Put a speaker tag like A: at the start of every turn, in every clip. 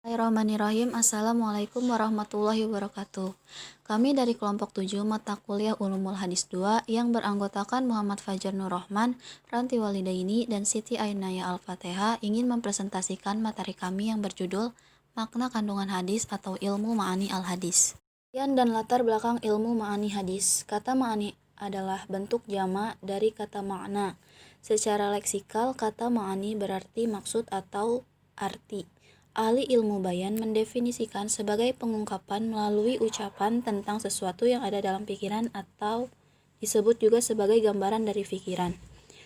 A: Bismillahirrahmanirrahim. Assalamualaikum warahmatullahi wabarakatuh. Kami dari kelompok 7 mata kuliah Ulumul Hadis 2 yang beranggotakan Muhammad Fajar Nur Rahman, Ranti Walidaini, dan Siti Ainaya Al-Fatihah ingin mempresentasikan materi kami yang berjudul Makna Kandungan Hadis atau Ilmu Ma'ani Al-Hadis. Rincian dan latar belakang ilmu ma'ani hadis. Kata ma'ani adalah bentuk jama dari kata makna. Secara leksikal, kata ma'ani berarti maksud atau arti. Ahli ilmu bayan mendefinisikan sebagai pengungkapan melalui ucapan tentang sesuatu yang ada dalam pikiran atau disebut juga sebagai gambaran dari pikiran.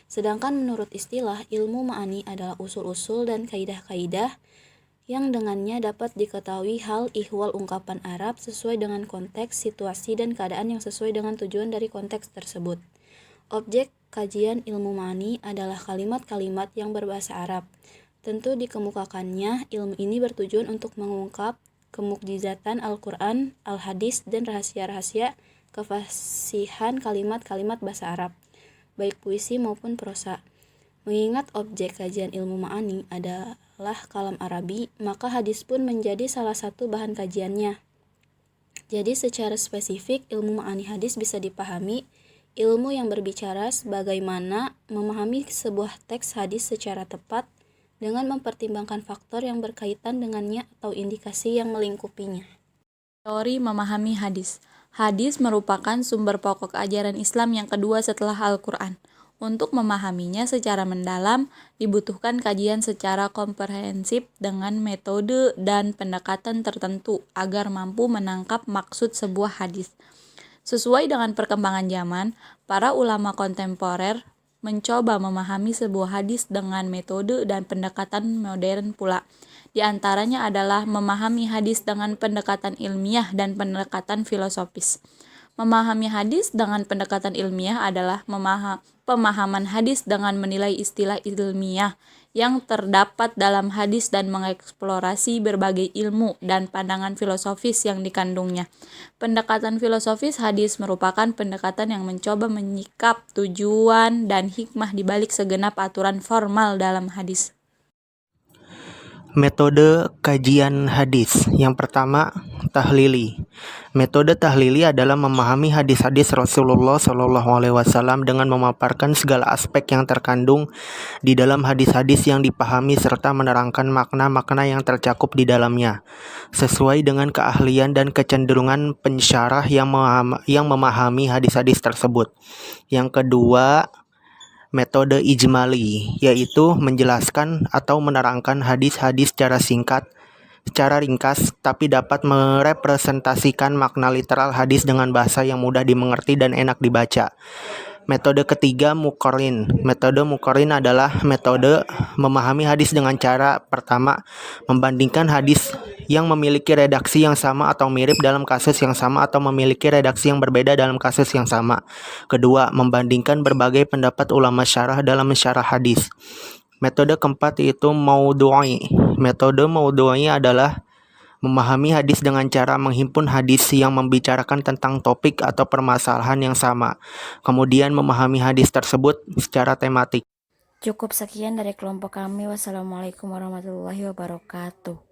A: Sedangkan menurut istilah, ilmu ma'ani adalah usul-usul dan kaidah-kaidah yang dengannya dapat diketahui hal ihwal ungkapan Arab sesuai dengan konteks, situasi, dan keadaan yang sesuai dengan tujuan dari konteks tersebut. Objek kajian ilmu ma'ani adalah kalimat-kalimat yang berbahasa Arab. Tentu dikemukakannya, ilmu ini bertujuan untuk mengungkap kemukjizatan Al-Quran, Al-Hadis, dan rahasia-rahasia kefasihan kalimat-kalimat bahasa Arab, baik puisi maupun prosa. Mengingat objek kajian ilmu ma'ani adalah kalam Arabi, maka hadis pun menjadi salah satu bahan kajiannya. Jadi secara spesifik, ilmu ma'ani hadis bisa dipahami ilmu yang berbicara bagaimana memahami sebuah teks hadis secara tepat, dengan mempertimbangkan faktor yang berkaitan dengannya atau indikasi yang melingkupinya.
B: Teori memahami hadis. Hadis merupakan sumber pokok ajaran Islam yang kedua setelah Al-Quran. Untuk memahaminya secara mendalam, dibutuhkan kajian secara komprehensif dengan metode dan pendekatan tertentu agar mampu menangkap maksud sebuah hadis. Sesuai dengan perkembangan zaman, para ulama kontemporer mencoba memahami sebuah hadis dengan metode dan pendekatan modern pula. Di antaranya adalah memahami hadis dengan pendekatan ilmiah dan pendekatan filosofis. Memahami hadis dengan pendekatan ilmiah adalah pemahaman hadis dengan menilai istilah ilmiah yang terdapat dalam hadis dan mengeksplorasi berbagai ilmu dan pandangan filosofis yang dikandungnya. Pendekatan filosofis hadis merupakan pendekatan yang mencoba menyikap tujuan dan hikmah di balik segenap aturan formal dalam hadis.
C: Metode kajian hadis. Yang pertama, tahlili. Metode tahlili adalah memahami hadis-hadis Rasulullah SAW dengan memaparkan segala aspek yang terkandung di dalam hadis-hadis yang dipahami serta menerangkan makna-makna yang tercakup di dalamnya, sesuai dengan keahlian dan kecenderungan pensyarah yang memahami hadis-hadis tersebut. Yang kedua, metode ijmali, yaitu menjelaskan atau menerangkan hadis-hadis secara ringkas, tapi dapat merepresentasikan makna literal hadis dengan bahasa yang mudah dimengerti dan enak dibaca. Metode ketiga, muqarrin. Metode muqarrin adalah metode memahami hadis dengan cara pertama, membandingkan hadis yang memiliki redaksi yang sama atau mirip dalam kasus yang sama atau memiliki redaksi yang berbeda dalam kasus yang sama. Kedua, membandingkan berbagai pendapat ulama syarah dalam syarah hadis. Metode keempat yaitu maudhu'i. Metode maudhu'i adalah memahami hadis dengan cara menghimpun hadis yang membicarakan tentang topik atau permasalahan yang sama, kemudian memahami hadis tersebut secara tematik.
A: Cukup sekian dari kelompok kami. Wassalamualaikum warahmatullahi wabarakatuh.